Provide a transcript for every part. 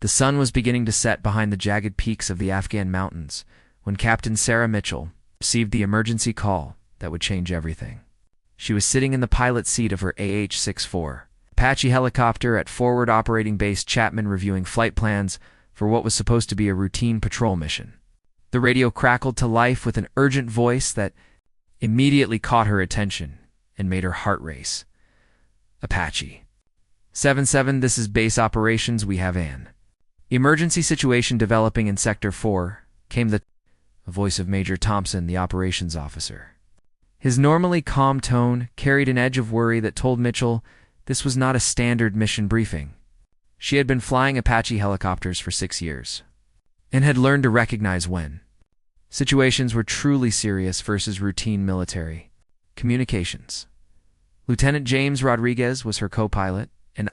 The sun was beginning to set behind the jagged peaks of the Afghan mountains when Captain Sarah Mitchell received the emergency call that would change everything. She was sitting in the pilot seat of her AH-64 Apache helicopter at Forward Operating Base Chapman, reviewing flight plans for what was supposed to be a routine patrol mission. The radio crackled to life with an urgent voice that immediately caught her attention and made her heart race. Apache 77, this is base operations. We have an emergency situation developing in Sector 4, came the voice of Major Thompson, the operations officer. His normally calm tone carried an edge of worry that told Mitchell this was not a standard mission briefing. She had been flying Apache helicopters for 6 years and had learned to recognize when situations were truly serious versus routine military communications. Lieutenant James Rodriguez was her co-pilot and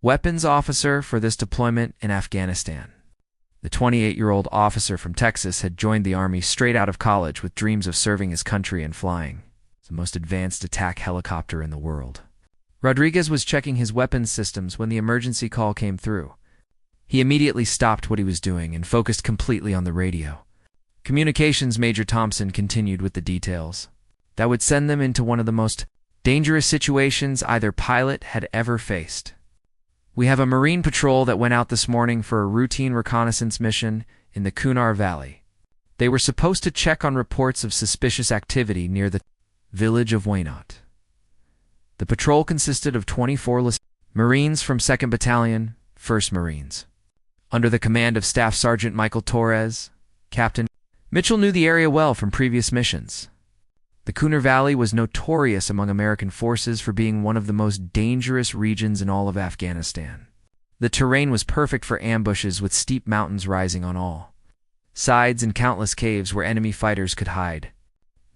weapons officer for this deployment in Afghanistan. The 28-year-old officer from Texas had joined the Army straight out of college with dreams of serving his country and flying the most advanced attack helicopter in the world. Rodriguez was checking his weapons systems when the emergency call came through. He immediately stopped what he was doing and focused completely on the radio. Communications Major Thompson continued with the details that would send them into one of the most dangerous situations either pilot had ever faced. We have a Marine patrol that went out this morning for a routine reconnaissance mission in the Kunar Valley. They were supposed to check on reports of suspicious activity near the village of Waynot. The patrol consisted of 24 Marines from 2nd Battalion, 1st Marines. Under the command of Staff Sergeant Michael Torres, Captain Mitchell knew the area well from previous missions. The Kunar Valley was notorious among American forces for being one of the most dangerous regions in all of Afghanistan. The terrain was perfect for ambushes, with steep mountains rising on all sides and countless caves where enemy fighters could hide.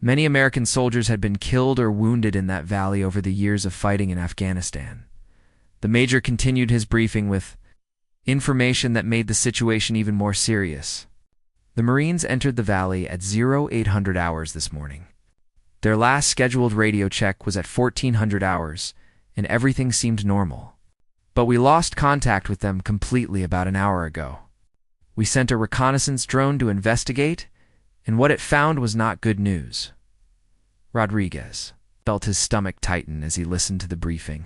Many American soldiers had been killed or wounded in that valley over the years of fighting in Afghanistan. The Major continued his briefing with information that made the situation even more serious. The Marines entered the valley at 0800 hours this morning. Their last scheduled radio check was at 1400 hours, and everything seemed normal. But we lost contact with them completely about an hour ago. We sent a reconnaissance drone to investigate, and what it found was not good news. Rodriguez felt his stomach tighten as he listened to the briefing.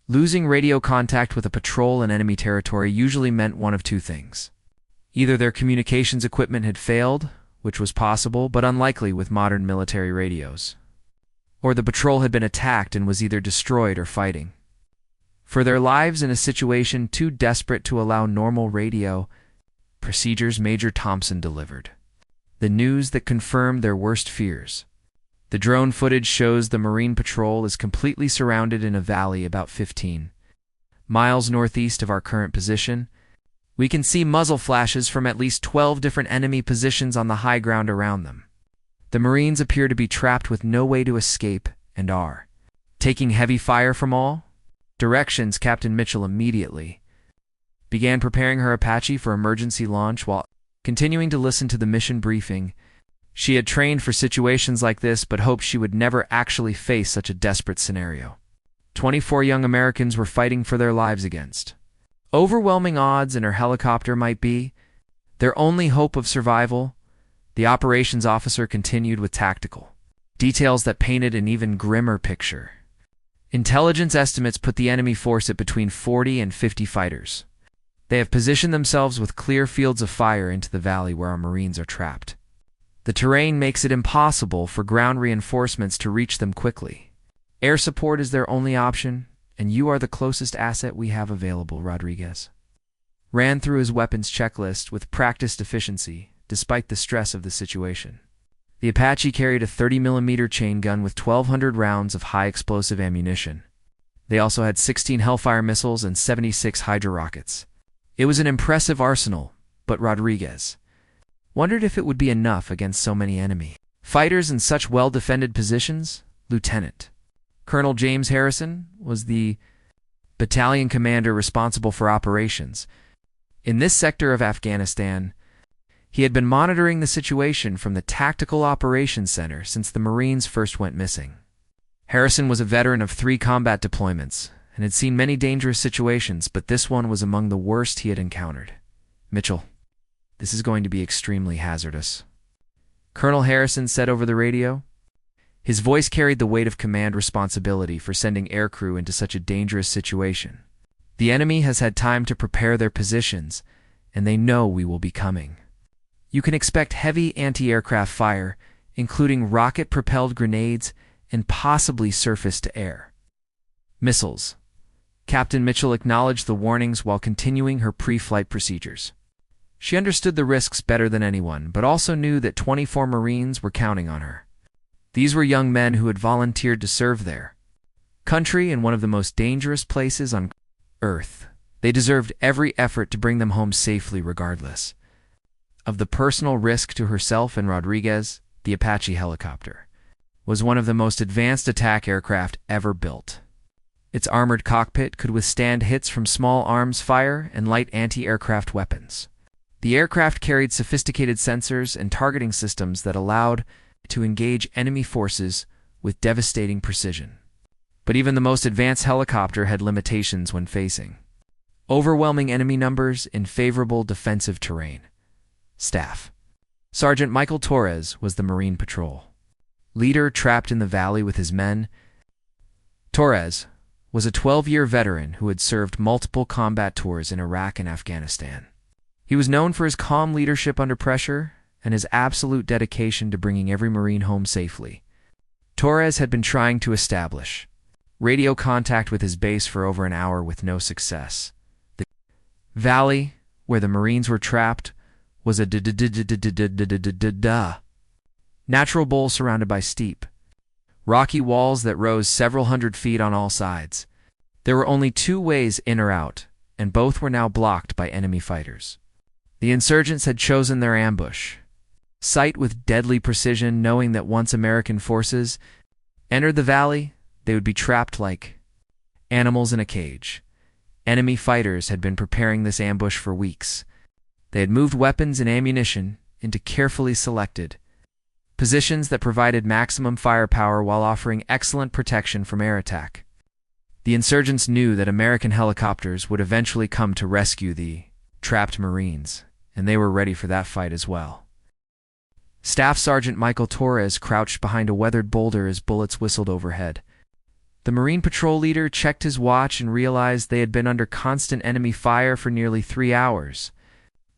Losing radio contact with a patrol in enemy territory usually meant one of two things. Either their communications equipment had failed, which was possible but unlikely with modern military radios, or the patrol had been attacked and was either destroyed or fighting for their lives in a situation too desperate to allow normal radio procedures. Major Thompson delivered the news that confirmed their worst fears. The drone footage shows the Marine patrol is completely surrounded in a valley about 15 miles northeast of our current position. We can see muzzle flashes from at least 12 different enemy positions on the high ground around them. The Marines appear to be trapped with no way to escape and are taking heavy fire from all directions. Captain Mitchell immediately began preparing her Apache for emergency launch while continuing to listen to the mission briefing. She had trained for situations like this but hoped she would never actually face such a desperate scenario. 24 young Americans were fighting for their lives against overwhelming odds, and her helicopter might be their only hope of survival. The operations officer continued with tactical details that painted an even grimmer picture. Intelligence estimates put the enemy force at between 40 and 50 fighters. They have positioned themselves with clear fields of fire into the valley where our Marines are trapped. The terrain makes it impossible for ground reinforcements to reach them quickly. Air support is their only option, and you are the closest asset we have available. Rodriguez ran through his weapons checklist with practiced efficiency, despite the stress of the situation. The Apache carried a 30mm chain gun with 1,200 rounds of high-explosive ammunition. They also had 16 Hellfire missiles and 76 Hydra rockets. It was an impressive arsenal, but Rodriguez wondered if it would be enough against so many enemy fighters in such well-defended positions. Lieutenant Colonel James Harrison was the battalion commander responsible for operations in this sector of Afghanistan. He had been monitoring the situation from the Tactical Operations Center since the Marines first went missing. Harrison was a veteran of 3 combat deployments, and had seen many dangerous situations, but this one was among the worst he had encountered. "Mitchell, this is going to be extremely hazardous," Colonel Harrison said over the radio. His voice carried the weight of command responsibility for sending aircrew into such a dangerous situation. "The enemy has had time to prepare their positions, and they know we will be coming. You can expect heavy anti-aircraft fire, including rocket-propelled grenades and possibly surface-to-air missiles." Captain Mitchell acknowledged the warnings while continuing her pre-flight procedures. She understood the risks better than anyone, but also knew that 24 Marines were counting on her. These were young men who had volunteered to serve their country in one of the most dangerous places on Earth. They deserved every effort to bring them home safely regardless of the personal risk to herself and Rodriguez. The Apache helicopter was one of the most advanced attack aircraft ever built. Its armored cockpit could withstand hits from small arms fire and light anti-aircraft weapons. The aircraft carried sophisticated sensors and targeting systems that allowed to engage enemy forces with devastating precision. But even the most advanced helicopter had limitations when facing overwhelming enemy numbers in favorable defensive terrain. Staff Sergeant Michael Torres was the Marine Patrol leader trapped in the valley with his men. Torres was a 12-year veteran who had served multiple combat tours in Iraq and Afghanistan. He was known for his calm leadership under pressure and his absolute dedication to bringing every Marine home safely. Torres had been trying to establish radio contact with his base for over an hour with no success. The valley where the Marines were trapped was a natural bowl surrounded by steep, rocky walls that rose several hundred feet on all sides. There were only two ways in or out, and both were now blocked by enemy fighters. The insurgents had chosen their ambush site with deadly precision, knowing that once American forces entered the valley, they would be trapped like animals in a cage. Enemy fighters had been preparing this ambush for weeks. They had moved weapons and ammunition into carefully selected positions that provided maximum firepower while offering excellent protection from air attack. The insurgents knew that American helicopters would eventually come to rescue the trapped Marines, and they were ready for that fight as well. Staff Sergeant Michael Torres crouched behind a weathered boulder as bullets whistled overhead. The Marine Patrol leader checked his watch and realized they had been under constant enemy fire for nearly 3 hours.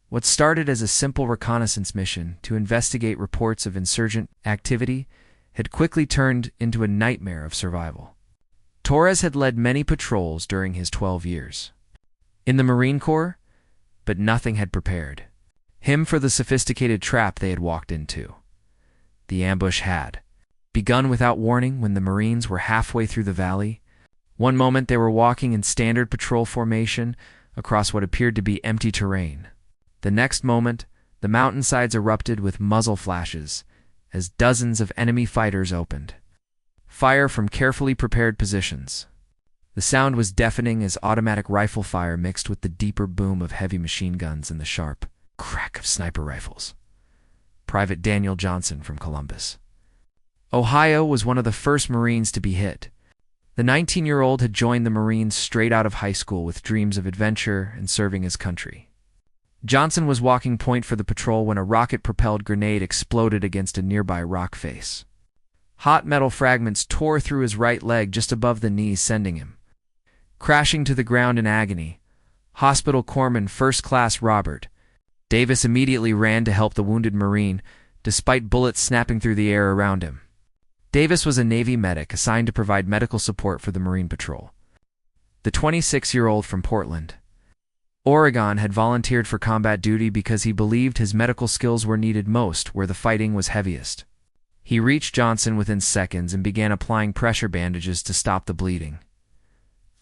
What started as a simple reconnaissance mission to investigate reports of insurgent activity had quickly turned into a nightmare of survival. Torres had led many patrols during his 12 years in the Marine Corps, but nothing had prepared him for the sophisticated trap they had walked into. The ambush had begun without warning when the Marines were halfway through the valley. One moment they were walking in standard patrol formation across what appeared to be empty terrain. The next moment, the mountainsides erupted with muzzle flashes as dozens of enemy fighters opened fire from carefully prepared positions. The sound was deafening as automatic rifle fire mixed with the deeper boom of heavy machine guns and the sharp crack of sniper rifles. Private Daniel Johnson from Columbus, Ohio, was one of the first Marines to be hit. The 19-year-old had joined the Marines straight out of high school with dreams of adventure and serving his country. Johnson was walking point for the patrol when a rocket-propelled grenade exploded against a nearby rock face. Hot metal fragments tore through his right leg just above the knee, sending him crashing to the ground in agony. Hospital Corpsman First Class Robert Davis immediately ran to help the wounded Marine, despite bullets snapping through the air around him. Davis was a Navy medic assigned to provide medical support for the Marine Patrol. The 26-year-old from Portland, Oregon, had volunteered for combat duty because he believed his medical skills were needed most where the fighting was heaviest. He reached Johnson within seconds and began applying pressure bandages to stop the bleeding.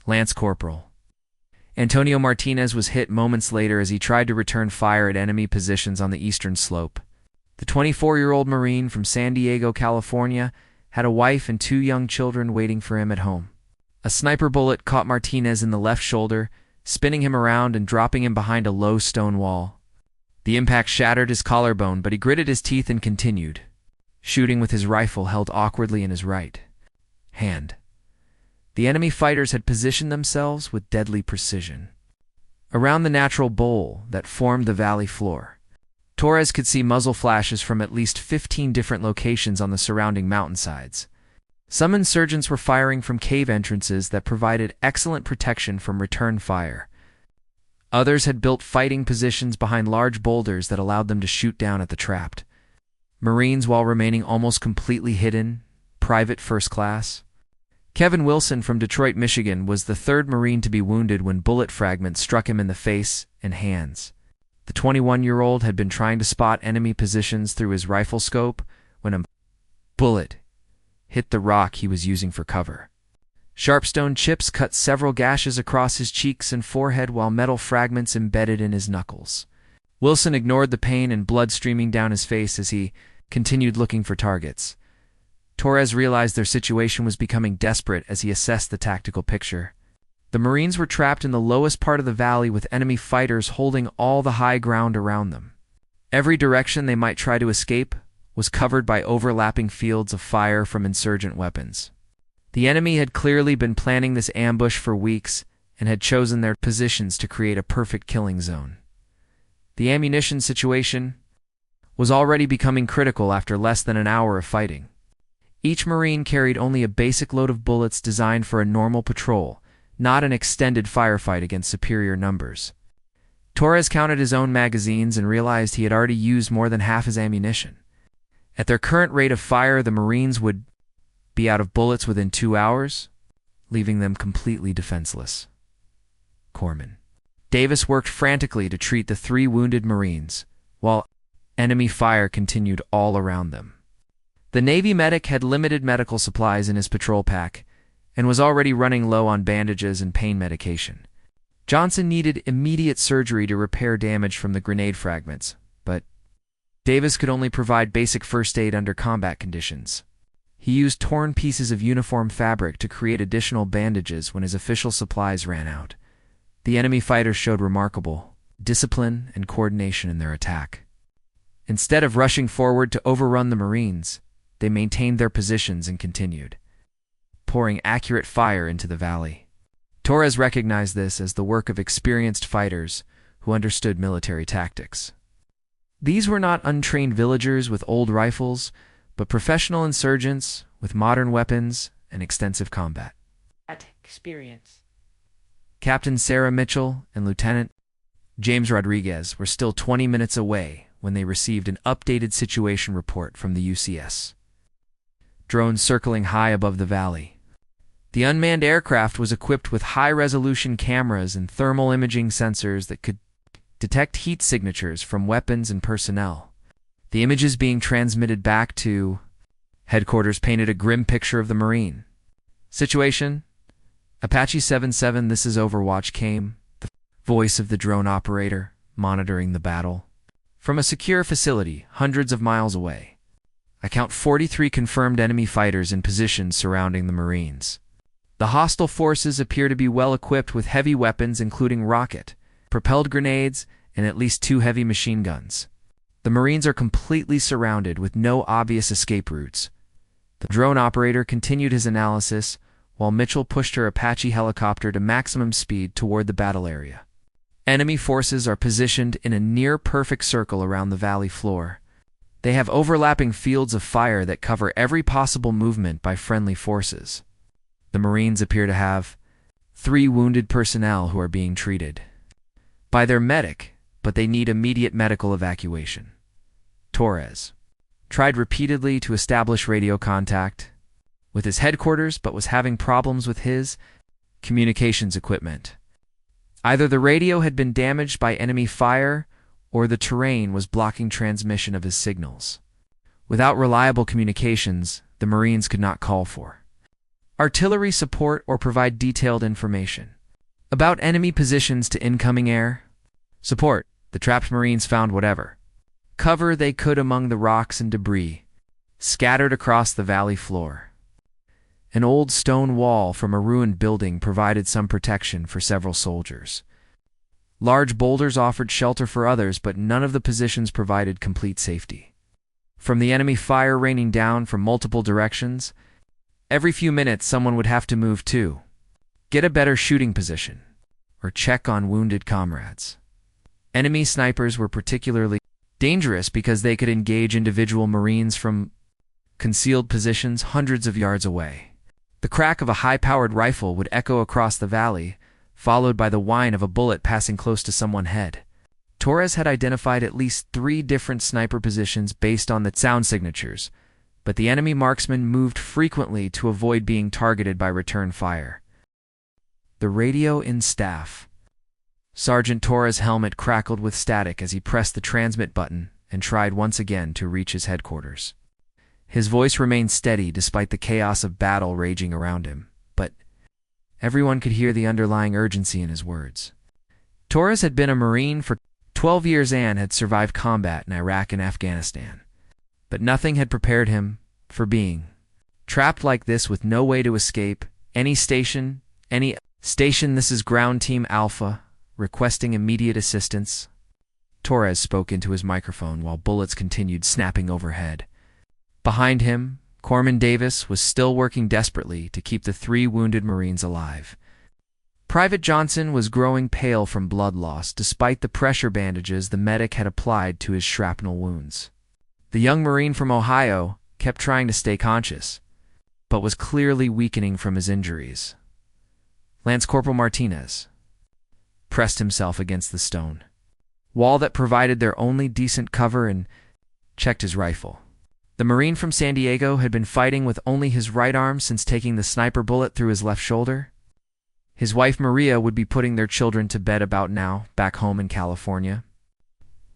Lance Corporal Antonio Martinez was hit moments later as he tried to return fire at enemy positions on the eastern slope. The 24-year-old Marine from San Diego, California, had a wife and 2 young children waiting for him at home. A sniper bullet caught Martinez in the left shoulder, spinning him around and dropping him behind a low stone wall. The impact shattered his collarbone, but he gritted his teeth and continued, shooting with his rifle held awkwardly in his right hand. The enemy fighters had positioned themselves with deadly precision around the natural bowl that formed the valley floor. Torres could see muzzle flashes from at least 15 different locations on the surrounding mountainsides. Some insurgents were firing from cave entrances that provided excellent protection from return fire. Others had built fighting positions behind large boulders that allowed them to shoot down at the trapped Marines while remaining almost completely hidden, private first class. Kevin Wilson from Detroit, Michigan, was the third Marine to be wounded when bullet fragments struck him in the face and hands. The 21-year-old had been trying to spot enemy positions through his rifle scope when a bullet hit the rock he was using for cover. Sharpstone chips cut several gashes across his cheeks and forehead while metal fragments embedded in his knuckles. Wilson ignored the pain and blood streaming down his face as he continued looking for targets. Torres realized their situation was becoming desperate as he assessed the tactical picture. The Marines were trapped in the lowest part of the valley with enemy fighters holding all the high ground around them. Every direction they might try to escape was covered by overlapping fields of fire from insurgent weapons. The enemy had clearly been planning this ambush for weeks and had chosen their positions to create a perfect killing zone. The ammunition situation was already becoming critical after less than an hour of fighting. Each Marine carried only a basic load of bullets designed for a normal patrol, not an extended firefight against superior numbers. Torres counted his own magazines and realized he had already used more than half his ammunition. At their current rate of fire, the Marines would be out of bullets within 2 hours, leaving them completely defenseless. Corpsman Davis worked frantically to treat the 3 wounded Marines, while enemy fire continued all around them. The Navy medic had limited medical supplies in his patrol pack and was already running low on bandages and pain medication. Johnson needed immediate surgery to repair damage from the grenade fragments, but Davis could only provide basic first aid under combat conditions. He used torn pieces of uniform fabric to create additional bandages when his official supplies ran out. The enemy fighters showed remarkable discipline and coordination in their attack. Instead of rushing forward to overrun the Marines, they maintained their positions and continued pouring accurate fire into the valley. Torres recognized this as the work of experienced fighters who understood military tactics. These were not untrained villagers with old rifles, but professional insurgents with modern weapons and extensive combat experience. Captain Sarah Mitchell and Lieutenant James Rodriguez were still 20 minutes away when they received an updated situation report from the UCS. Drones circling high above the valley. The unmanned aircraft was equipped with high-resolution cameras and thermal imaging sensors that could detect heat signatures from weapons and personnel. The images being transmitted back to headquarters painted a grim picture of the Marine situation. Apache 7-7, this is Overwatch, came the voice of the drone operator monitoring the battle from a secure facility hundreds of miles away. I count 43 confirmed enemy fighters in positions surrounding the Marines. The hostile forces appear to be well equipped with heavy weapons including rocket-propelled grenades and at least 2 heavy machine guns. The Marines are completely surrounded with no obvious escape routes. The drone operator continued his analysis while Mitchell pushed her Apache helicopter to maximum speed toward the battle area. Enemy forces are positioned in a near-perfect circle around the valley floor. They have overlapping fields of fire that cover every possible movement by friendly forces. The Marines appear to have 3 wounded personnel who are being treated by their medic, but they need immediate medical evacuation. Torres tried repeatedly to establish radio contact with his headquarters, but was having problems with his communications equipment. Either the radio had been damaged by enemy fire, or the terrain was blocking transmission of his signals. Without reliable communications, the Marines could not call for artillery support or provide detailed information about enemy positions to incoming air support. The trapped Marines found whatever cover they could among the rocks and debris scattered across the valley floor. An old stone wall from a ruined building provided some protection for several soldiers. Large boulders offered shelter for others, but none of the positions provided complete safety. From the enemy fire raining down from multiple directions, Every few minutes, someone would have to move too, get a better shooting position, or check on wounded comrades. Enemy snipers were particularly dangerous because they could engage individual Marines from concealed positions hundreds of yards away. The crack of a high-powered rifle would echo across the valley, followed by the whine of a bullet passing close to someone's head. Torres had identified at least 3 different sniper positions based on the sound signatures, but the enemy marksman moved frequently to avoid being targeted by return fire. The radio in staff. Sergeant Torres' helmet crackled with static as he pressed the transmit button and tried once again to reach his headquarters. His voice remained steady despite the chaos of battle raging around him, but everyone could hear the underlying urgency in his words. Torres had been a Marine for 12 years and had survived combat in Iraq and Afghanistan, but nothing had prepared him for being trapped like this with no way to escape. Any station, this is Ground Team Alpha, requesting immediate assistance. Torres spoke into his microphone while bullets continued snapping overhead. Behind him, Corman Davis was still working desperately to keep the 3 wounded Marines alive. Private Johnson was growing pale from blood loss despite the pressure bandages the medic had applied to his shrapnel wounds. The young Marine from Ohio kept trying to stay conscious, but was clearly weakening from his injuries. Lance Corporal Martinez pressed himself against the stone wall that provided their only decent cover and checked his rifle. The Marine from San Diego had been fighting with only his right arm since taking the sniper bullet through his left shoulder. His wife Maria would be putting their children to bed about now, back home in California.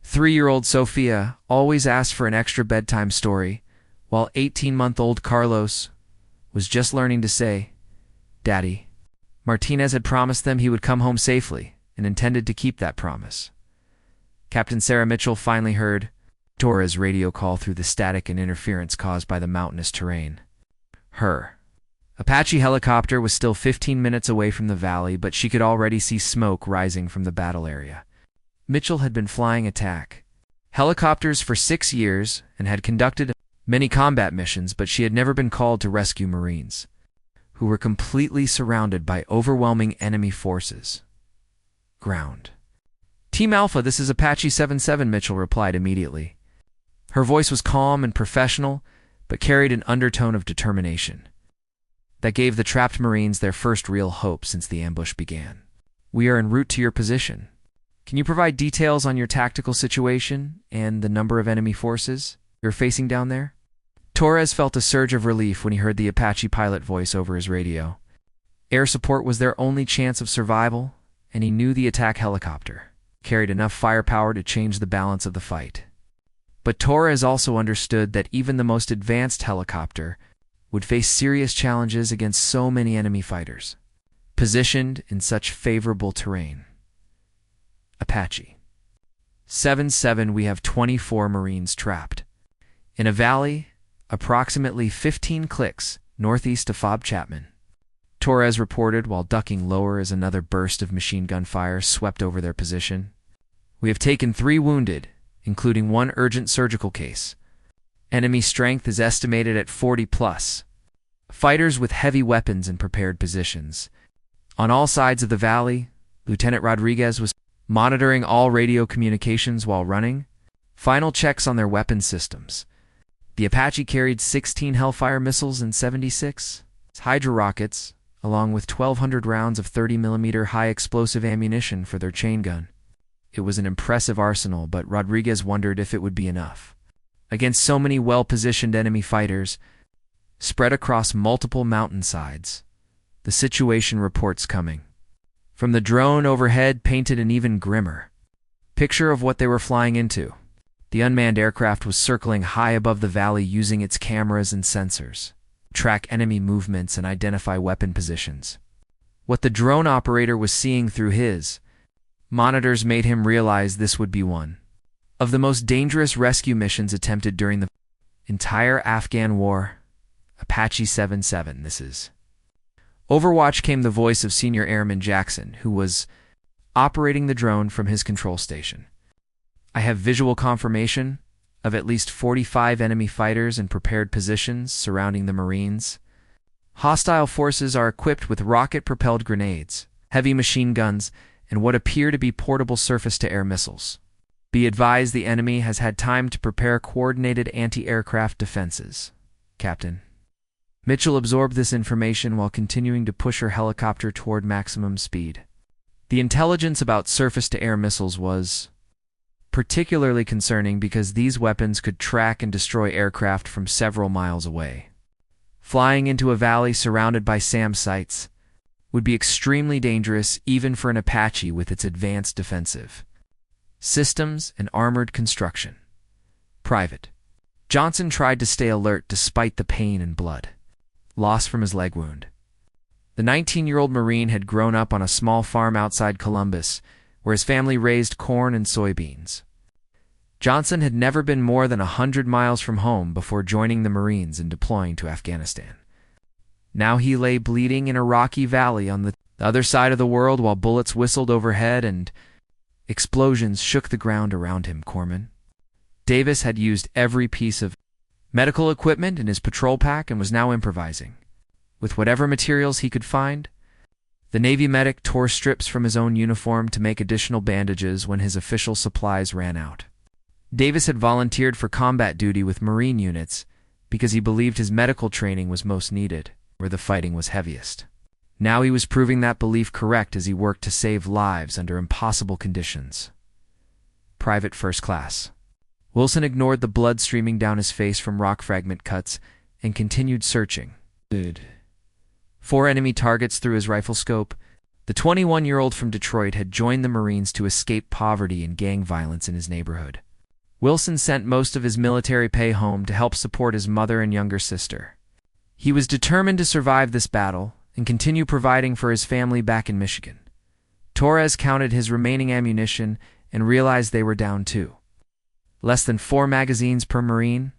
3-year-old Sophia always asked for an extra bedtime story, while 18-month-old Carlos was just learning to say, "Daddy." Martinez had promised them he would come home safely and intended to keep that promise. Captain Sarah Mitchell finally heard Torres' radio call through the static and interference caused by the mountainous terrain. Her Apache helicopter was still 15 minutes away from the valley, but she could already see smoke rising from the battle area. Mitchell had been flying attack helicopters for 6 years and had conducted many combat missions, but she had never been called to rescue Marines who were completely surrounded by overwhelming enemy forces. Ground. Team Alpha, this is Apache 77, Mitchell replied immediately. Her voice was calm and professional, but carried an undertone of determination that gave the trapped Marines their first real hope since the ambush began. We are en route to your position. Can you provide details on your tactical situation and the number of enemy forces you're facing down there? Torres felt a surge of relief when he heard the Apache pilot voice over his radio. Air support was their only chance of survival, and he knew the attack helicopter carried enough firepower to change the balance of the fight. But Torres also understood that even the most advanced helicopter would face serious challenges against so many enemy fighters, positioned in such favorable terrain. Apache 77, we have 24 Marines trapped in a valley approximately 15 clicks northeast of Fob Chapman, Torres reported while ducking lower as another burst of machine gun fire swept over their position. We have taken 3 wounded, including 1 urgent surgical case. Enemy strength is estimated at 40+. Fighters with heavy weapons in prepared positions. On all sides of the valley, Lieutenant Rodriguez was monitoring all radio communications while running final checks on their weapon systems. The Apache carried 16 Hellfire missiles and 76 Hydra rockets, along with 1,200 rounds of 30mm high-explosive ammunition for their chain gun. It was an impressive arsenal, but Rodriguez wondered if it would be enough against so many well-positioned enemy fighters spread across multiple mountainsides. The situation reports coming from the drone overhead painted an even grimmer picture of what they were flying into. The unmanned aircraft was circling high above the valley using its cameras and sensors to track enemy movements and identify weapon positions. What the drone operator was seeing through his monitors made him realize this would be one of the most dangerous rescue missions attempted during the entire Afghan war. Apache 77, this is. Overwatch came the voice of Senior Airman Jackson, who was operating the drone from his control station. I have visual confirmation of at least 45 enemy fighters in prepared positions surrounding the Marines. Hostile forces are equipped with rocket-propelled grenades, heavy machine guns, and what appear to be portable surface-to-air missiles. Be advised the enemy has had time to prepare coordinated anti-aircraft defenses, Captain. Mitchell absorbed this information while continuing to push her helicopter toward maximum speed. The intelligence about surface-to-air missiles was particularly concerning because these weapons could track and destroy aircraft from several miles away. Flying into a valley surrounded by SAM sites would be extremely dangerous even for an Apache with its advanced defensive systems and armored construction. Private Johnson tried to stay alert despite the pain and blood loss from his leg wound. The 19-year-old Marine had grown up on a small farm outside Columbus, where his family raised corn and soybeans. Johnson had never been more than 100 miles from home before joining the Marines and deploying to Afghanistan. Now he lay bleeding in a rocky valley on the other side of the world while bullets whistled overhead and explosions shook the ground around him. Corman Davis had used every piece of medical equipment in his patrol pack and was now improvising. With whatever materials he could find, the Navy medic tore strips from his own uniform to make additional bandages when his official supplies ran out. Davis had volunteered for combat duty with Marine units because he believed his medical training was most needed, where the fighting was heaviest. Now he was proving that belief correct as he worked to save lives under impossible conditions. Private First Class Wilson ignored the blood streaming down his face from rock fragment cuts and continued searching. 4 enemy targets through his rifle scope. The 21-year-old from Detroit had joined the Marines to escape poverty and gang violence in his neighborhood. Wilson sent most of his military pay home to help support his mother and younger sister. He was determined to survive this battle and continue providing for his family back in Michigan. Torres counted his remaining ammunition and realized they were down too. Less than 4 magazines per Marine.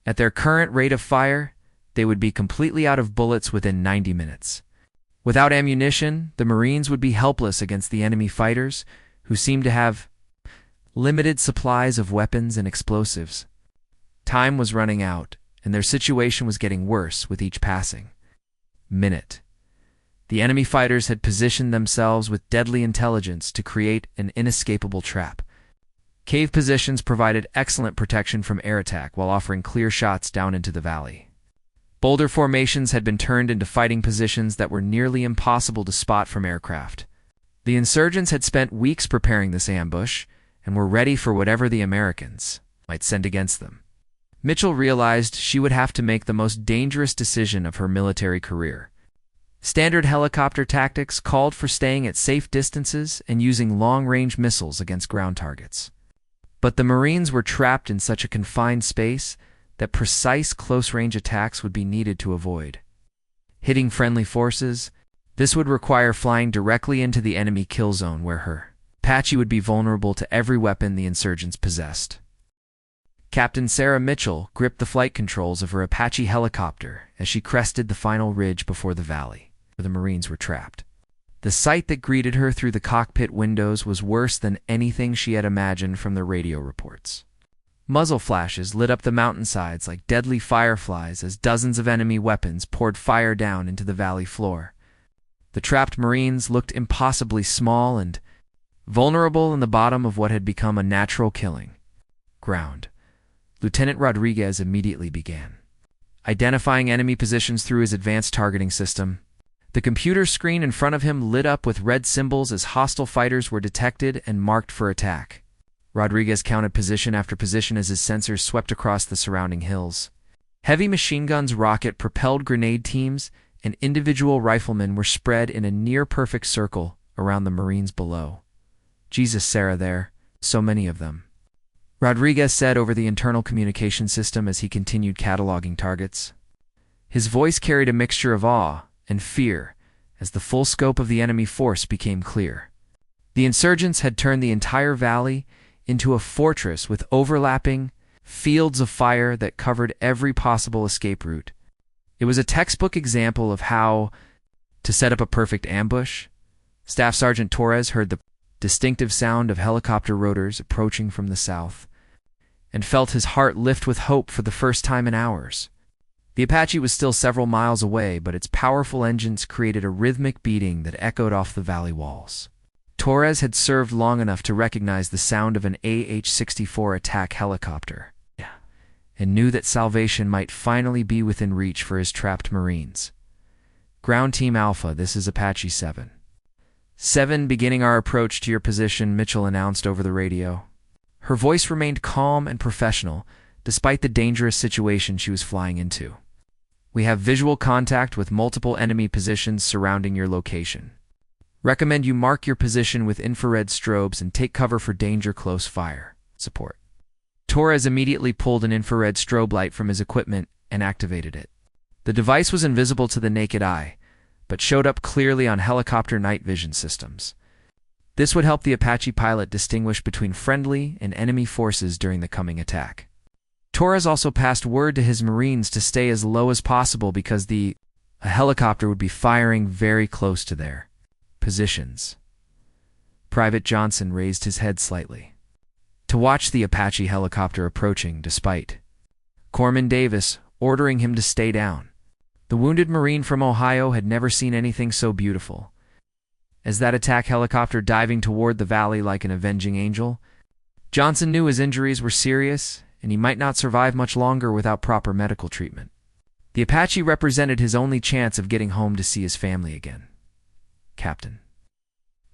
At their current rate of fire, they would be completely out of bullets within 90 minutes. Without ammunition, the Marines would be helpless against the enemy fighters, who seemed to have limited supplies of weapons and explosives. Time was running out, and their situation was getting worse with each passing minute. The enemy fighters had positioned themselves with deadly intelligence to create an inescapable trap. Cave positions provided excellent protection from air attack while offering clear shots down into the valley. Boulder formations had been turned into fighting positions that were nearly impossible to spot from aircraft. The insurgents had spent weeks preparing this ambush and were ready for whatever the Americans might send against them. Mitchell realized she would have to make the most dangerous decision of her military career. Standard helicopter tactics called for staying at safe distances and using long-range missiles against ground targets. But the Marines were trapped in such a confined space that precise close-range attacks would be needed to avoid. Hitting friendly forces, this would require flying directly into the enemy kill zone where her Apache would be vulnerable to every weapon the insurgents possessed. Captain Sarah Mitchell gripped the flight controls of her Apache helicopter as she crested the final ridge before the valley, where the Marines were trapped. The sight that greeted her through the cockpit windows was worse than anything she had imagined from the radio reports. Muzzle flashes lit up the mountainsides like deadly fireflies as dozens of enemy weapons poured fire down into the valley floor. The trapped Marines looked impossibly small and vulnerable in the bottom of what had become a natural killing ground. Lieutenant Rodriguez immediately began identifying enemy positions through his advanced targeting system. The computer screen in front of him lit up with red symbols as hostile fighters were detected and marked for attack. Rodriguez counted position after position as his sensors swept across the surrounding hills. Heavy machine guns, rocket-propelled grenade teams, and individual riflemen were spread in a near-perfect circle around the Marines below. Jesus, Sarah, there, so many of them. Rodriguez said over the internal communication system as he continued cataloging targets. His voice carried a mixture of awe and fear as the full scope of the enemy force became clear. The insurgents had turned the entire valley into a fortress with overlapping fields of fire that covered every possible escape route. It was a textbook example of how to set up a perfect ambush. Staff Sergeant Torres heard the distinctive sound of helicopter rotors approaching from the south and felt his heart lift with hope for the first time in hours. The Apache was still several miles away, but its powerful engines created a rhythmic beating that echoed off the valley walls. Torres had served long enough to recognize the sound of an AH-64 attack helicopter, and knew that salvation might finally be within reach for his trapped Marines. Ground Team Alpha, this is Apache 7. 7, beginning our approach to your position, Mitchell announced over the radio. Her voice remained calm and professional, despite the dangerous situation she was flying into. We have visual contact with multiple enemy positions surrounding your location. Recommend you mark your position with infrared strobes and take cover for danger close fire support. Torres immediately pulled an infrared strobe light from his equipment and activated it. The device was invisible to the naked eye, but showed up clearly on helicopter night vision systems. This would help the Apache pilot distinguish between friendly and enemy forces during the coming attack. Torres also passed word to his Marines to stay as low as possible because a helicopter would be firing very close to their positions. Private Johnson raised his head slightly to watch the Apache helicopter approaching, despite Corpsman Davis ordering him to stay down. The wounded Marine from Ohio had never seen anything so beautiful. As that attack helicopter diving toward the valley like an avenging angel, Johnson knew his injuries were serious, and he might not survive much longer without proper medical treatment. The Apache represented his only chance of getting home to see his family again. Captain.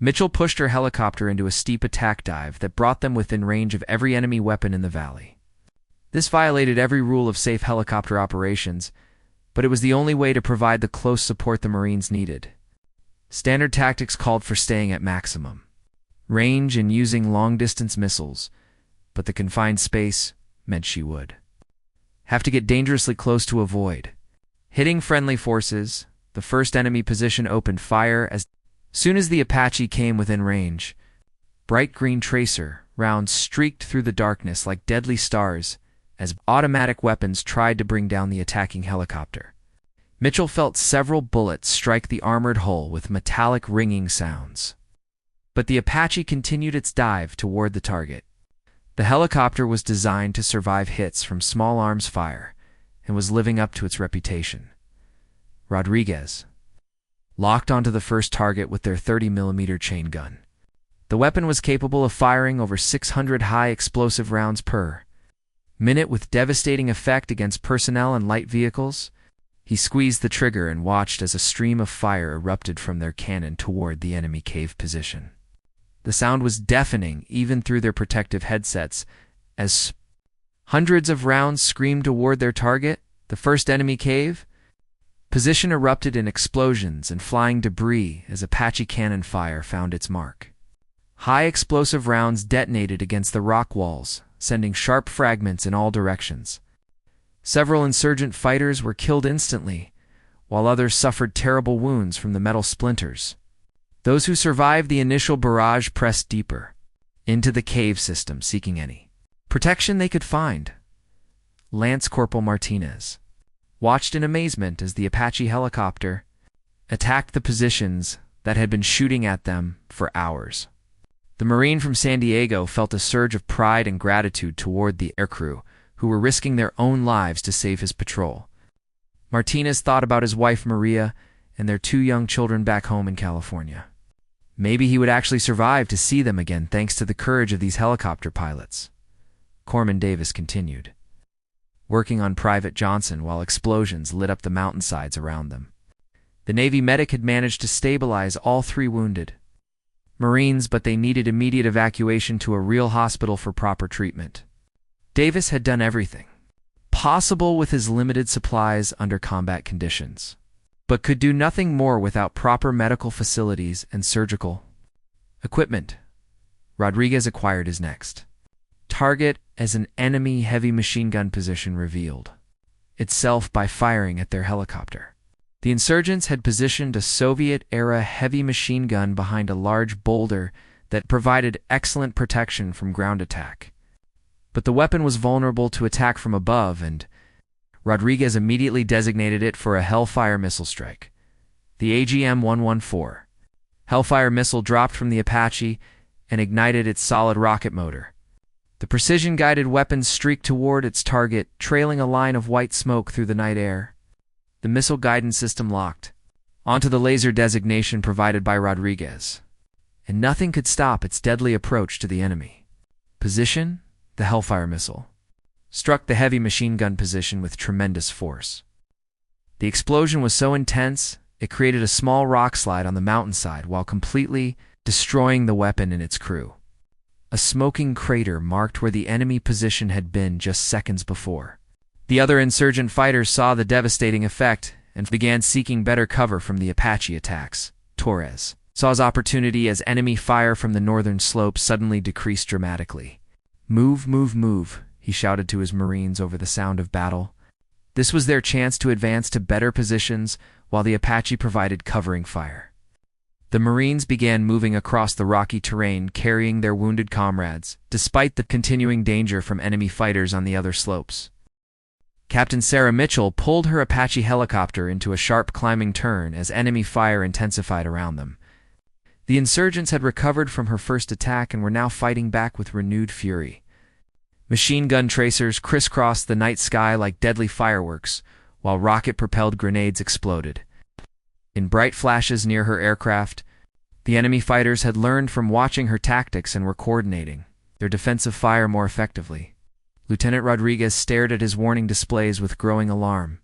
Mitchell pushed her helicopter into a steep attack dive that brought them within range of every enemy weapon in the valley. This violated every rule of safe helicopter operations, but it was the only way to provide the close support the Marines needed. Standard tactics called for staying at maximum range and using long-distance missiles, but the confined space meant she would have to get dangerously close to avoid hitting friendly forces. The first enemy position opened fire as soon as the Apache came within range. Bright green tracer rounds streaked through the darkness like deadly stars as automatic weapons tried to bring down the attacking helicopter. Mitchell felt several bullets strike the armored hull with metallic ringing sounds. But the Apache continued its dive toward the target. The helicopter was designed to survive hits from small arms fire and was living up to its reputation. Rodriguez locked onto the first target with their 30mm chain gun. The weapon was capable of firing over 600 high explosive rounds per minute with devastating effect against personnel and light vehicles. He squeezed the trigger and watched as a stream of fire erupted from their cannon toward the enemy cave position. The sound was deafening even through their protective headsets as hundreds of rounds screamed toward their target, the first enemy cave. Position erupted in explosions and flying debris as Apache cannon fire found its mark. High explosive rounds detonated against the rock walls, sending sharp fragments in all directions. Several insurgent fighters were killed instantly, while others suffered terrible wounds from the metal splinters. Those who survived the initial barrage pressed deeper into the cave system, seeking any protection they could find. Lance Corporal Martinez watched in amazement as the Apache helicopter attacked the positions that had been shooting at them for hours. The Marine from San Diego felt a surge of pride and gratitude toward the aircrew, who were risking their own lives to save his patrol. Martinez thought about his wife Maria and their 2 young children back home in California. Maybe he would actually survive to see them again thanks to the courage of these helicopter pilots. Corpsman Davis continued, working on Private Johnson while explosions lit up the mountainsides around them. The Navy medic had managed to stabilize all 3 wounded Marines, but they needed immediate evacuation to a real hospital for proper treatment. Davis had done everything possible with his limited supplies under combat conditions, but could do nothing more without proper medical facilities and surgical equipment. Rodriguez acquired his next target as an enemy heavy machine gun position revealed itself by firing at their helicopter. The insurgents had positioned a Soviet-era heavy machine gun behind a large boulder that provided excellent protection from ground attack. But the weapon was vulnerable to attack from above, and Rodriguez immediately designated it for a Hellfire missile strike. The AGM-114 Hellfire missile dropped from the Apache and ignited its solid rocket motor, The precision-guided weapon streaked toward its target, trailing a line of white smoke through the night air. The missile guidance system locked onto the laser designation provided by Rodriguez, and nothing could stop its deadly approach to the enemy. Position: the Hellfire missile struck the heavy machine gun position with tremendous force. The explosion was so intense, it created a small rock slide on the mountainside while completely destroying the weapon and its crew. A smoking crater marked where the enemy position had been just seconds before. The other insurgent fighters saw the devastating effect and began seeking better cover from the Apache attacks. Torres saw his opportunity as enemy fire from the northern slope suddenly decreased dramatically. "Move, move, move," he shouted to his Marines over the sound of battle. This was their chance to advance to better positions while the Apache provided covering fire. The Marines began moving across the rocky terrain, carrying their wounded comrades, despite the continuing danger from enemy fighters on the other slopes. Captain Sarah Mitchell pulled her Apache helicopter into a sharp climbing turn as enemy fire intensified around them. The insurgents had recovered from her first attack and were now fighting back with renewed fury. Machine gun tracers crisscrossed the night sky like deadly fireworks, while rocket-propelled grenades exploded. In bright flashes near her aircraft, the enemy fighters had learned from watching her tactics and were coordinating their defensive fire more effectively. Lieutenant Rodriguez stared at his warning displays with growing alarm.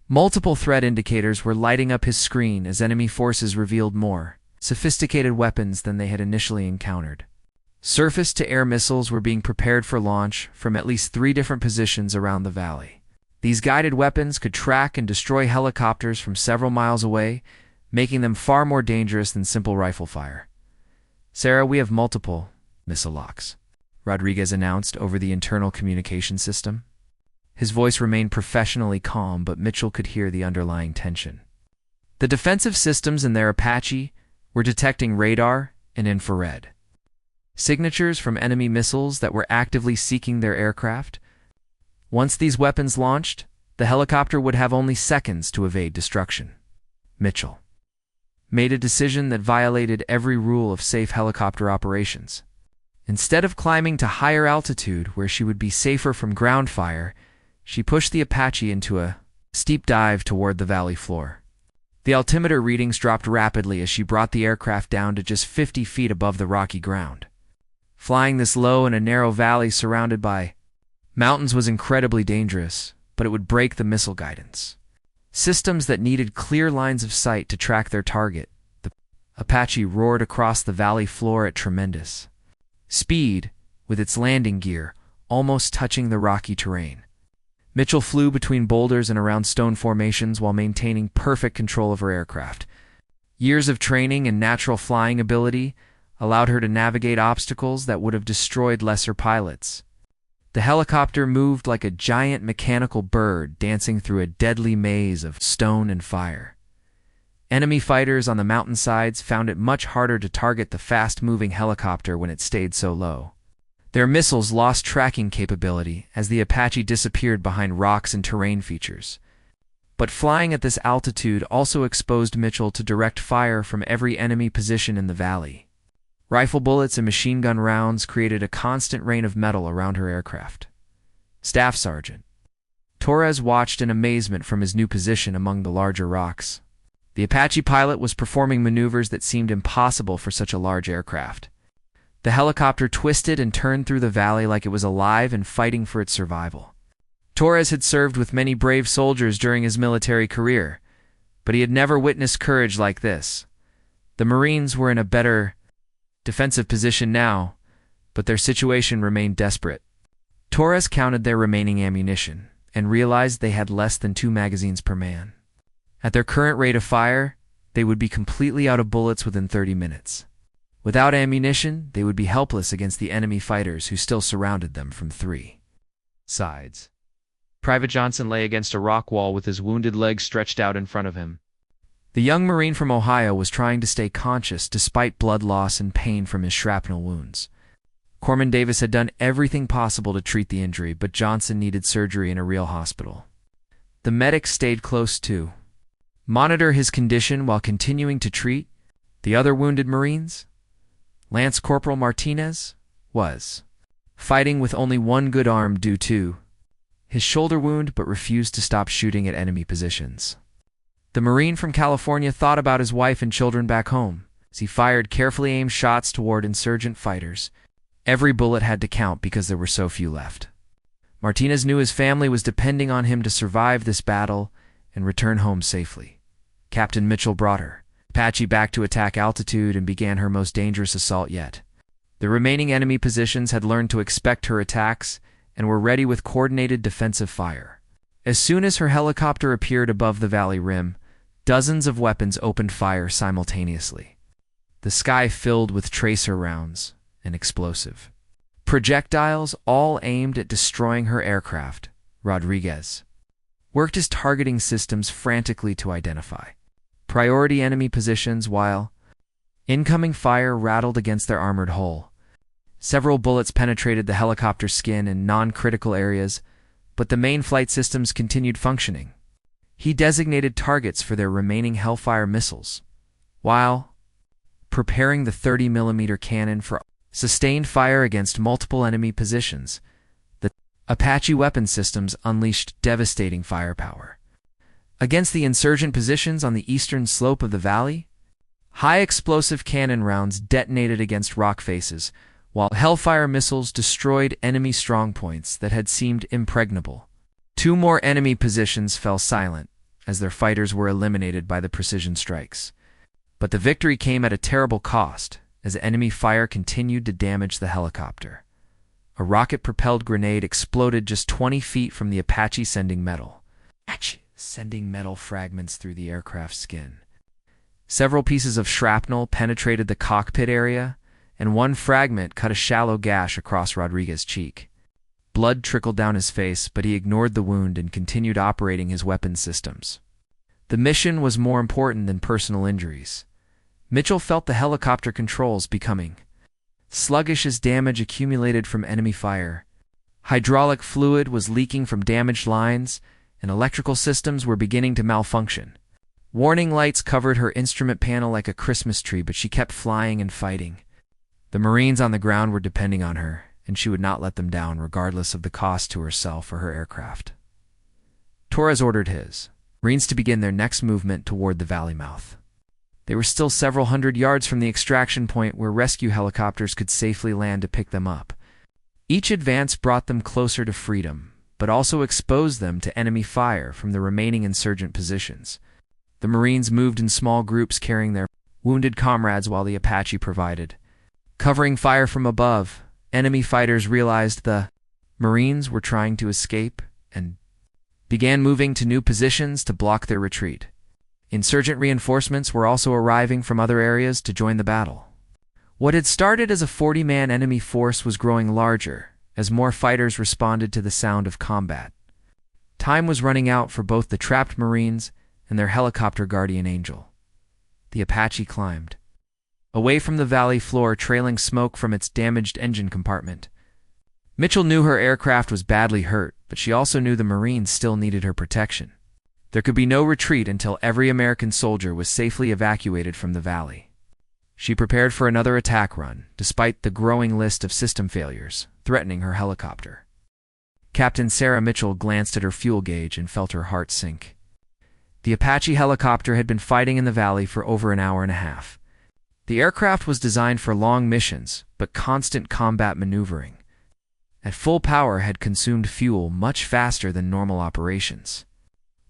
Multiple threat indicators were lighting up his screen as enemy forces revealed more sophisticated weapons than they had initially encountered. Surface-to-air missiles were being prepared for launch from at least 3 different positions around the valley. These guided weapons could track and destroy helicopters from several miles away, making them far more dangerous than simple rifle fire. "Sarah, we have multiple missile locks," Rodriguez announced over the internal communication system. His voice remained professionally calm, but Mitchell could hear the underlying tension. The defensive systems in their Apache were detecting radar and infrared signatures from enemy missiles that were actively seeking their aircraft. Once these weapons launched, the helicopter would have only seconds to evade destruction. Mitchell made a decision that violated every rule of safe helicopter operations. Instead of climbing to higher altitude where she would be safer from ground fire, she pushed the Apache into a steep dive toward the valley floor. The altimeter readings dropped rapidly as she brought the aircraft down to just 50 feet above the rocky ground. Flying this low in a narrow valley surrounded by mountains was incredibly dangerous, but it would break the missile guidance systems that needed clear lines of sight to track their target. The Apache roared across the valley floor at tremendous speed, with its landing gear almost touching the rocky terrain. Mitchell flew between boulders and around stone formations while maintaining perfect control of her aircraft. Years of training and natural flying ability allowed her to navigate obstacles that would have destroyed lesser pilots. The helicopter moved like a giant mechanical bird dancing through a deadly maze of stone and fire. Enemy fighters on the mountainsides found it much harder to target the fast-moving helicopter when it stayed so low. Their missiles lost tracking capability as the Apache disappeared behind rocks and terrain features. But flying at this altitude also exposed Mitchell to direct fire from every enemy position in the valley. Rifle bullets and machine gun rounds created a constant rain of metal around her aircraft. Staff Sergeant Torres watched in amazement from his new position among the larger rocks. The Apache pilot was performing maneuvers that seemed impossible for such a large aircraft. The helicopter twisted and turned through the valley like it was alive and fighting for its survival. Torres had served with many brave soldiers during his military career, but he had never witnessed courage like this. The Marines were in a better defensive position now, but their situation remained desperate. Torres counted their remaining ammunition and realized they had less than 2 magazines per man. At their current rate of fire, they would be completely out of bullets within 30 minutes. Without ammunition, they would be helpless against the enemy fighters who still surrounded them from 3 sides. Private Johnson lay against a rock wall with his wounded leg stretched out in front of him. The young Marine from Ohio was trying to stay conscious despite blood loss and pain from his shrapnel wounds. Corman Davis had done everything possible to treat the injury, but Johnson needed surgery in a real hospital. The medics stayed close to monitor his condition while continuing to treat the other wounded Marines. Lance Corporal Martinez was fighting with only one good arm due to his shoulder wound, but refused to stop shooting at enemy positions. The Marine from California thought about his wife and children back home as he fired carefully aimed shots toward insurgent fighters. Every bullet had to count because there were so few left. Martinez knew his family was depending on him to survive this battle and return home safely. Captain Mitchell brought her Apache back to attack altitude and began her most dangerous assault yet. The remaining enemy positions had learned to expect her attacks and were ready with coordinated defensive fire. As soon as her helicopter appeared above the valley rim, dozens of weapons opened fire simultaneously. The sky filled with tracer rounds and explosive projectiles, all aimed at destroying her aircraft. Rodriguez worked his targeting systems frantically to identify priority enemy positions while incoming fire rattled against their armored hull. Several bullets penetrated the helicopter's skin in non-critical areas, but the main flight systems continued functioning. He designated targets for their remaining Hellfire missiles, while preparing the 30mm cannon for sustained fire against multiple enemy positions. The Apache weapon systems unleashed devastating firepower against the insurgent positions on the eastern slope of the valley. High explosive cannon rounds detonated against rock faces, while Hellfire missiles destroyed enemy strongpoints that had seemed impregnable. 2 more enemy positions fell silent as their fighters were eliminated by the precision strikes. But the victory came at a terrible cost as enemy fire continued to damage the helicopter. A rocket-propelled grenade exploded just 20 feet from the Apache, sending metal fragments through the aircraft's skin. Several pieces of shrapnel penetrated the cockpit area, and one fragment cut a shallow gash across Rodriguez's cheek. Blood trickled down his face, but he ignored the wound and continued operating his weapon systems. The mission was more important than personal injuries. Mitchell felt the helicopter controls becoming sluggish as damage accumulated from enemy fire. Hydraulic fluid was leaking from damaged lines, and electrical systems were beginning to malfunction. Warning lights covered her instrument panel like a Christmas tree, but she kept flying and fighting. The Marines on the ground were depending on her, and she would not let them down regardless of the cost to herself or her aircraft. Torres ordered his Marines to begin their next movement toward the valley mouth. They were still several hundred yards from the extraction point where rescue helicopters could safely land to pick them up. Each advance brought them closer to freedom, but also exposed them to enemy fire from the remaining insurgent positions. The Marines moved in small groups carrying their wounded comrades while the Apache provided covering fire from above. Enemy fighters realized the Marines were trying to escape and began moving to new positions to block their retreat. Insurgent reinforcements were also arriving from other areas to join the battle. What had started as a 40-man enemy force was growing larger as more fighters responded to the sound of combat. Time was running out for both the trapped Marines and their helicopter guardian angel. The Apache climbed away from the valley floor, trailing smoke from its damaged engine compartment. Mitchell knew her aircraft was badly hurt, but she also knew the Marines still needed her protection. There could be no retreat until every American soldier was safely evacuated from the valley. She prepared for another attack run, despite the growing list of system failures threatening her helicopter. Captain Sarah Mitchell glanced at her fuel gauge and felt her heart sink. The Apache helicopter had been fighting in the valley for over an hour and a half. The aircraft was designed for long missions, but constant combat maneuvering at full power had consumed fuel much faster than normal operations.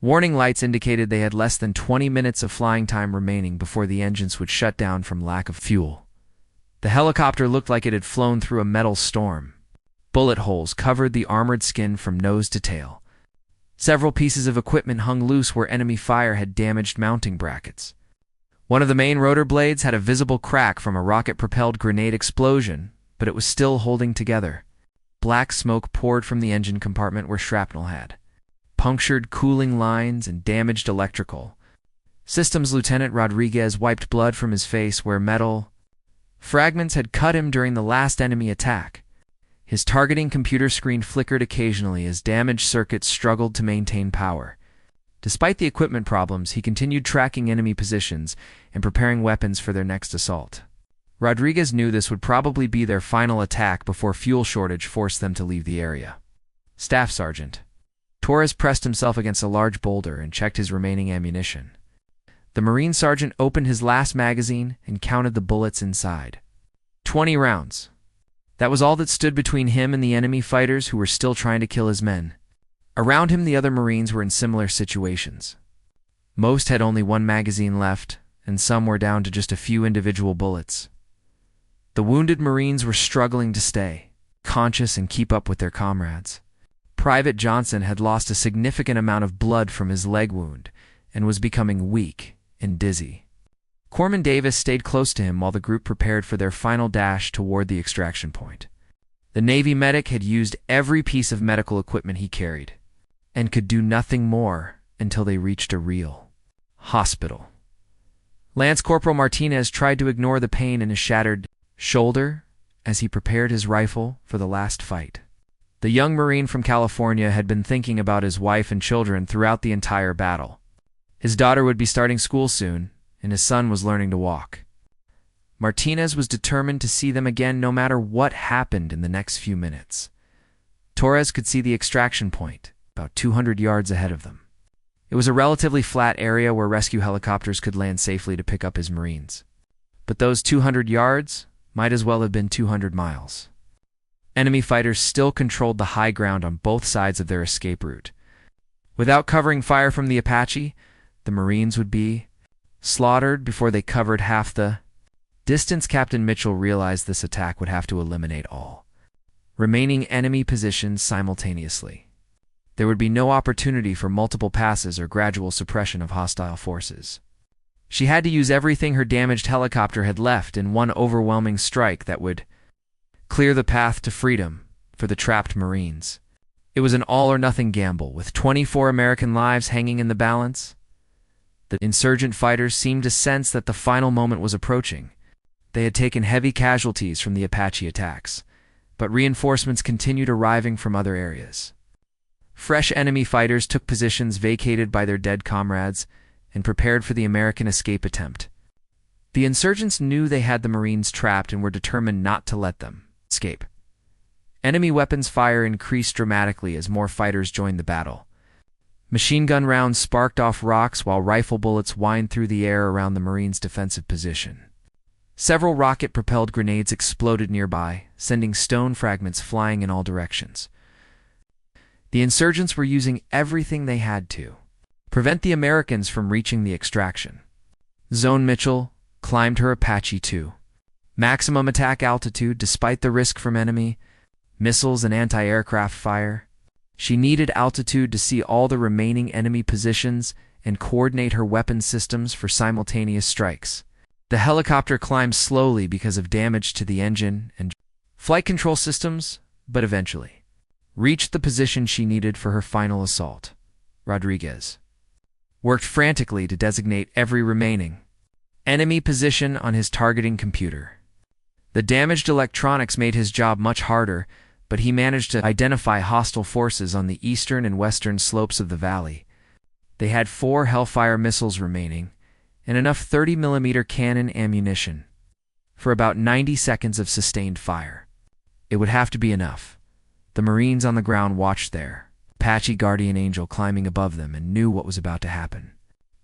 Warning lights indicated they had less than 20 minutes of flying time remaining before the engines would shut down from lack of fuel. The helicopter looked like it had flown through a metal storm. Bullet holes covered the armored skin from nose to tail. Several pieces of equipment hung loose where enemy fire had damaged mounting brackets. One of the main rotor blades had a visible crack from a rocket-propelled grenade explosion, but it was still holding together. Black smoke poured from the engine compartment where shrapnel had punctured cooling lines and damaged electrical systems. Lieutenant Rodriguez wiped blood from his face where metal fragments had cut him during the last enemy attack. His targeting computer screen flickered occasionally as damaged circuits struggled to maintain power. Despite the equipment problems, he continued tracking enemy positions and preparing weapons for their next assault. Rodriguez knew this would probably be their final attack before fuel shortage forced them to leave the area. Staff Sergeant. Torres pressed himself against a large boulder and checked his remaining ammunition. The Marine sergeant opened his last magazine and counted the bullets inside. 20 rounds. That was all that stood between him and the enemy fighters who were still trying to kill his men. Around him, the other Marines were in similar situations. Most had only one magazine left, and some were down to just a few individual bullets. The wounded Marines were struggling to stay conscious and keep up with their comrades. Private Johnson had lost a significant amount of blood from his leg wound and was becoming weak and dizzy. Corman Davis stayed close to him while the group prepared for their final dash toward the extraction point. The Navy medic had used every piece of medical equipment he carried and could do nothing more until they reached a real hospital. Lance Corporal Martinez tried to ignore the pain in his shattered shoulder as he prepared his rifle for the last fight. The young Marine from California had been thinking about his wife and children throughout the entire battle. His daughter would be starting school soon, and his son was learning to walk. Martinez was determined to see them again no matter what happened in the next few minutes. Torres could see the extraction point, about 200 yards ahead of them. It was a relatively flat area where rescue helicopters could land safely to pick up his Marines. But those 200 yards might as well have been 200 miles. Enemy fighters still controlled the high ground on both sides of their escape route. Without covering fire from the Apache, the Marines would be slaughtered before they covered half the distance. Captain Mitchell realized this attack would have to eliminate all remaining enemy positions simultaneously. There would be no opportunity for multiple passes or gradual suppression of hostile forces. She had to use everything her damaged helicopter had left in one overwhelming strike that would clear the path to freedom for the trapped Marines. It was an all-or-nothing gamble, with 24 American lives hanging in the balance. The insurgent fighters seemed to sense that the final moment was approaching. They had taken heavy casualties from the Apache attacks, but reinforcements continued arriving from other areas. Fresh enemy fighters took positions vacated by their dead comrades and prepared for the American escape attempt. The insurgents knew they had the Marines trapped and were determined not to let them escape. Enemy weapons fire increased dramatically as more fighters joined the battle. Machine gun rounds sparked off rocks while rifle bullets whined through the air around the Marines' defensive position. Several rocket-propelled grenades exploded nearby, sending stone fragments flying in all directions. The insurgents were using everything they had to prevent the Americans from reaching the extraction zone. Mitchell climbed her Apache to maximum attack altitude despite the risk from enemy missiles and anti-aircraft fire. She needed altitude to see all the remaining enemy positions and coordinate her weapon systems for simultaneous strikes. The helicopter climbed slowly because of damage to the engine and flight control systems, but eventually reached the position she needed for her final assault. Rodriguez worked frantically to designate every remaining enemy position on his targeting computer. The damaged electronics made his job much harder, but he managed to identify hostile forces on the eastern and western slopes of the valley. They had 4 Hellfire missiles remaining and enough 30mm cannon ammunition for about 90 seconds of sustained fire. It would have to be enough. The Marines on the ground watched their Apache guardian angel climbing above them and knew what was about to happen.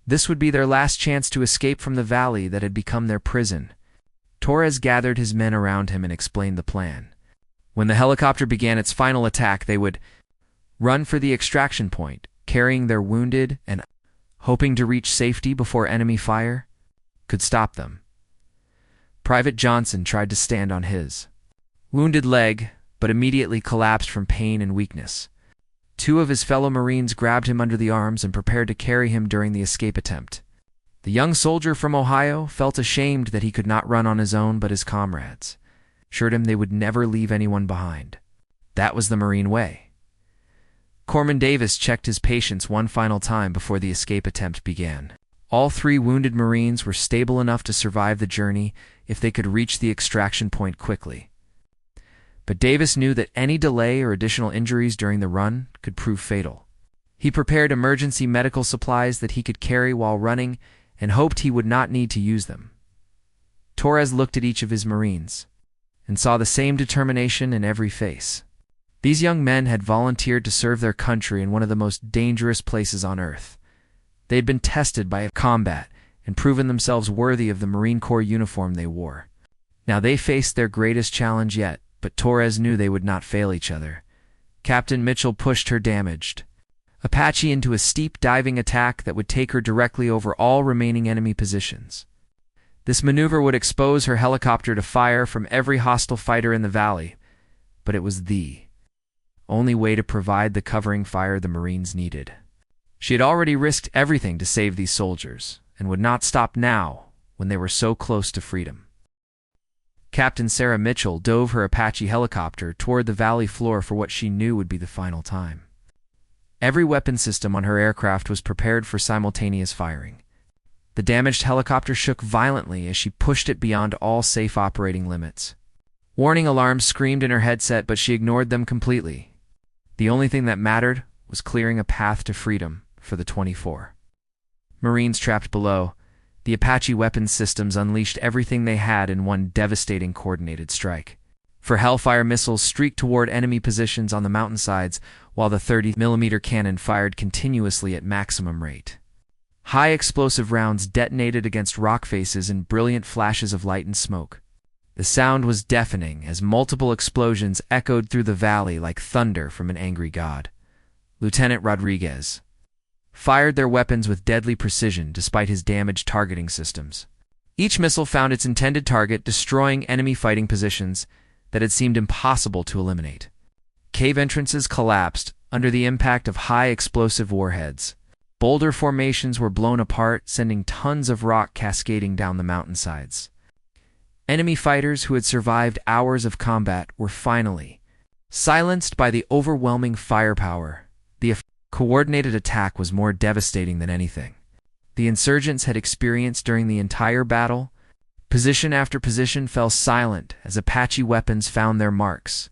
This would be their last chance to escape from the valley that had become their prison. Torres gathered his men around him and explained the plan. When the helicopter began its final attack, they would run for the extraction point, carrying their wounded and hoping to reach safety before enemy fire could stop them. Private Johnson tried to stand on his wounded leg, but immediately collapsed from pain and weakness. 2 of his fellow Marines grabbed him under the arms and prepared to carry him during the escape attempt. The young soldier from Ohio felt ashamed that he could not run on his own, but his comrades assured him they would never leave anyone behind. That was the Marine way. Corman Davis checked his patience one final time before the escape attempt began. All 3 wounded Marines were stable enough to survive the journey if they could reach the extraction point quickly. But Davis knew that any delay or additional injuries during the run could prove fatal. He prepared emergency medical supplies that he could carry while running and hoped he would not need to use them. Torres looked at each of his Marines and saw the same determination in every face. These young men had volunteered to serve their country in one of the most dangerous places on Earth. They had been tested by combat and proven themselves worthy of the Marine Corps uniform they wore. Now they faced their greatest challenge yet, but Torres knew they would not fail each other. Captain Mitchell pushed her damaged Apache into a steep diving attack that would take her directly over all remaining enemy positions. This maneuver would expose her helicopter to fire from every hostile fighter in the valley, but it was the only way to provide the covering fire the Marines needed. She had already risked everything to save these soldiers, and would not stop now when they were so close to freedom. Captain Sarah Mitchell dove her Apache helicopter toward the valley floor for what she knew would be the final time. Every weapon system on her aircraft was prepared for simultaneous firing. The damaged helicopter shook violently as she pushed it beyond all safe operating limits. Warning alarms screamed in her headset, but she ignored them completely. The only thing that mattered was clearing a path to freedom for the 24 Marines trapped below. The Apache weapons systems unleashed everything they had in one devastating coordinated strike. For Hellfire missiles streaked toward enemy positions on the mountainsides, while the 30mm cannon fired continuously at maximum rate. High explosive rounds detonated against rock faces in brilliant flashes of light and smoke. The sound was deafening as multiple explosions echoed through the valley like thunder from an angry god. Lieutenant Rodriguez fired their weapons with deadly precision despite his damaged targeting systems. Each missile found its intended target, destroying enemy fighting positions that had seemed impossible to eliminate. Cave entrances collapsed under the impact of high explosive warheads. Boulder formations were blown apart, sending tons of rock cascading down the mountainsides. Enemy fighters who had survived hours of combat were finally silenced by the overwhelming firepower. The coordinated attack was more devastating than anything the insurgents had experienced during the entire battle. Position after position fell silent as Apache weapons found their marks.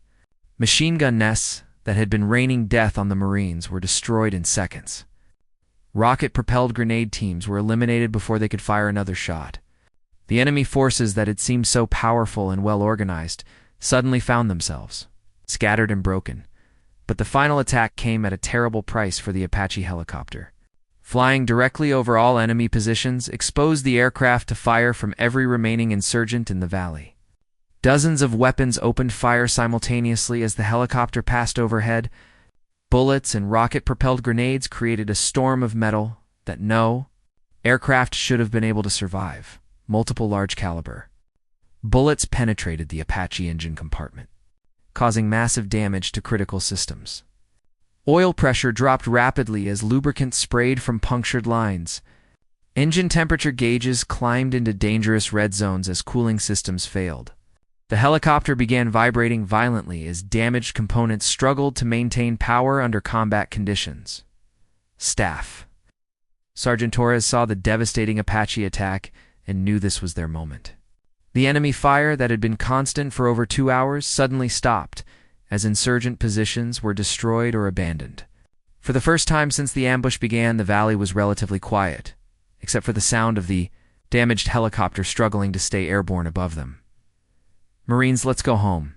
Machine gun nests that had been raining death on the Marines were destroyed in seconds. Rocket-propelled grenade teams were eliminated before they could fire another shot. The enemy forces that had seemed so powerful and well-organized suddenly found themselves scattered and broken. But the final attack came at a terrible price for the Apache helicopter. Flying directly over all enemy positions exposed the aircraft to fire from every remaining insurgent in the valley. Dozens of weapons opened fire simultaneously as the helicopter passed overhead. Bullets and rocket-propelled grenades created a storm of metal that no aircraft should have been able to survive. Multiple large-caliber bullets penetrated the Apache engine compartment, causing massive damage to critical systems. Oil pressure dropped rapidly as lubricant sprayed from punctured lines. Engine temperature gauges climbed into dangerous red zones as cooling systems failed. The helicopter began vibrating violently as damaged components struggled to maintain power under combat conditions. Staff. Sergeant Torres saw the devastating Apache attack and knew this was their moment. The enemy fire that had been constant for over 2 hours suddenly stopped as insurgent positions were destroyed or abandoned. For the first time since the ambush began, the valley was relatively quiet, except for the sound of the damaged helicopter struggling to stay airborne above them. "Marines, let's go home,"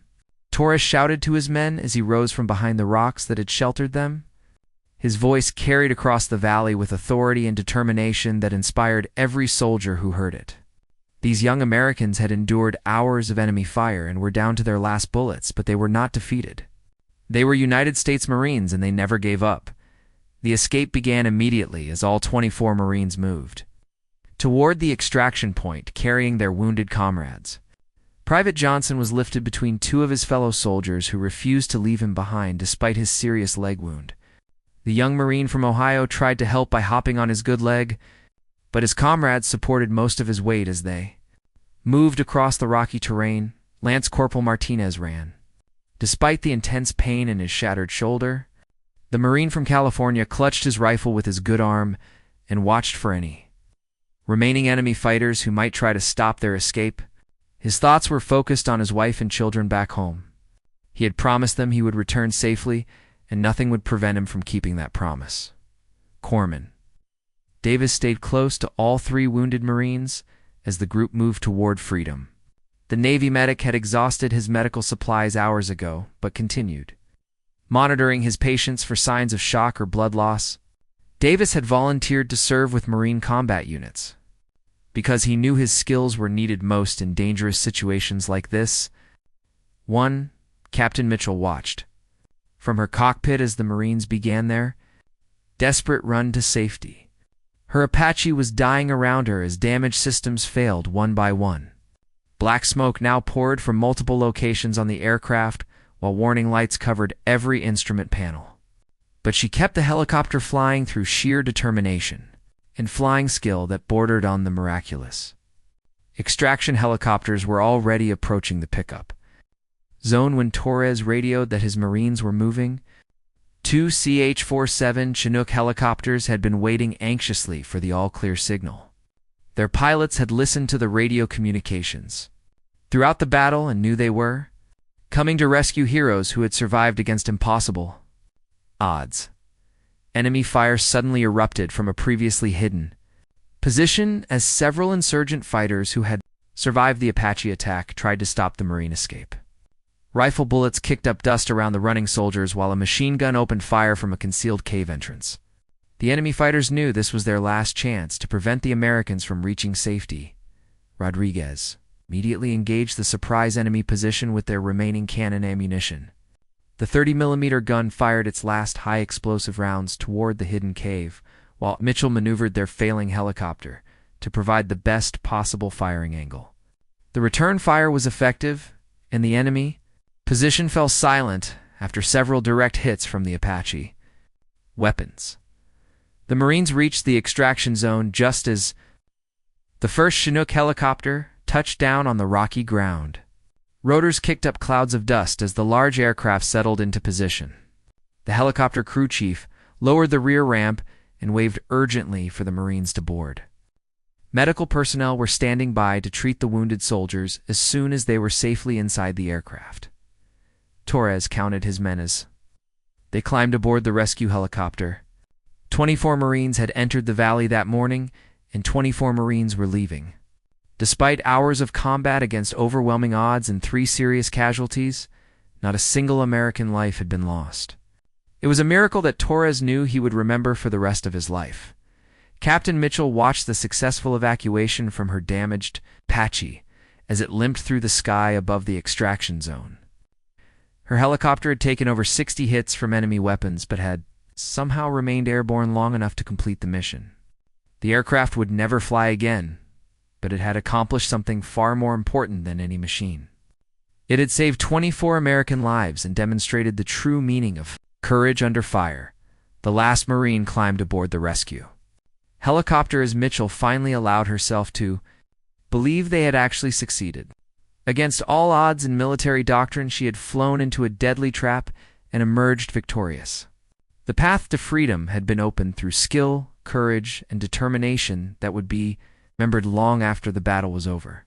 Torres shouted to his men as he rose from behind the rocks that had sheltered them. His voice carried across the valley with authority and determination that inspired every soldier who heard it. These young Americans had endured hours of enemy fire and were down to their last bullets, but they were not defeated. They were United States Marines, and they never gave up. The escape began immediately as all 24 Marines moved toward the extraction point, carrying their wounded comrades. Private Johnson was lifted between two of his fellow soldiers who refused to leave him behind despite his serious leg wound. The young Marine from Ohio tried to help by hopping on his good leg, but his comrades supported most of his weight as they moved across the rocky terrain. Lance Corporal Martinez ran. Despite the intense pain in his shattered shoulder, the Marine from California clutched his rifle with his good arm and watched for any remaining enemy fighters who might try to stop their escape. His thoughts were focused on his wife and children back home. He had promised them he would return safely, and nothing would prevent him from keeping that promise. Corpsman Davis stayed close to all 3 wounded Marines as the group moved toward freedom. The Navy medic had exhausted his medical supplies hours ago, but continued, monitoring his patients for signs of shock or blood loss. Davis had volunteered to serve with Marine combat units. Because he knew his skills were needed most in dangerous situations like this. Captain Mitchell watched from her cockpit as the Marines began their desperate run to safety. Her Apache was dying around her as damaged systems failed one by one. Black smoke now poured from multiple locations on the aircraft, while warning lights covered every instrument panel. But she kept the helicopter flying through sheer determination and flying skill that bordered on the miraculous. Extraction helicopters were already approaching the pickup zone when Torres radioed that his Marines were moving. 2 CH-47 Chinook helicopters had been waiting anxiously for the all-clear signal. Their pilots had listened to the radio communications throughout the battle and knew they were coming to rescue heroes who had survived against impossible odds. Enemy fire suddenly erupted from a previously hidden position as several insurgent fighters who had survived the Apache attack tried to stop the Marine escape. Rifle bullets kicked up dust around the running soldiers while a machine gun opened fire from a concealed cave entrance. The enemy fighters knew this was their last chance to prevent the Americans from reaching safety. Rodriguez immediately engaged the surprise enemy position with their remaining cannon ammunition. The 30mm gun fired its last high-explosive rounds toward the hidden cave, while Mitchell maneuvered their failing helicopter to provide the best possible firing angle. The return fire was effective, and the enemy position fell silent after several direct hits from the Apache weapons. The Marines reached the extraction zone just as the first Chinook helicopter touched down on the rocky ground. Rotors kicked up clouds of dust as the large aircraft settled into position. The helicopter crew chief lowered the rear ramp and waved urgently for the Marines to board. Medical personnel were standing by to treat the wounded soldiers as soon as they were safely inside the aircraft. Torres counted his men as they climbed aboard the rescue helicopter. 24 Marines had entered the valley that morning, and 24 Marines were leaving. Despite hours of combat against overwhelming odds and 3 serious casualties, not a single American life had been lost. It was a miracle that Torres knew he would remember for the rest of his life. Captain Mitchell watched the successful evacuation from her damaged Apache as it limped through the sky above the extraction zone. Her helicopter had taken over 60 hits from enemy weapons, but had somehow remained airborne long enough to complete the mission. The aircraft would never fly again, but it had accomplished something far more important than any machine. It had saved 24 American lives and demonstrated the true meaning of courage under fire. The last Marine climbed aboard the rescue helicopter as Mitchell finally allowed herself to believe they had actually succeeded. Against all odds and military doctrine, she had flown into a deadly trap and emerged victorious. The path to freedom had been opened through skill, courage, and determination that would be remembered long after the battle was over.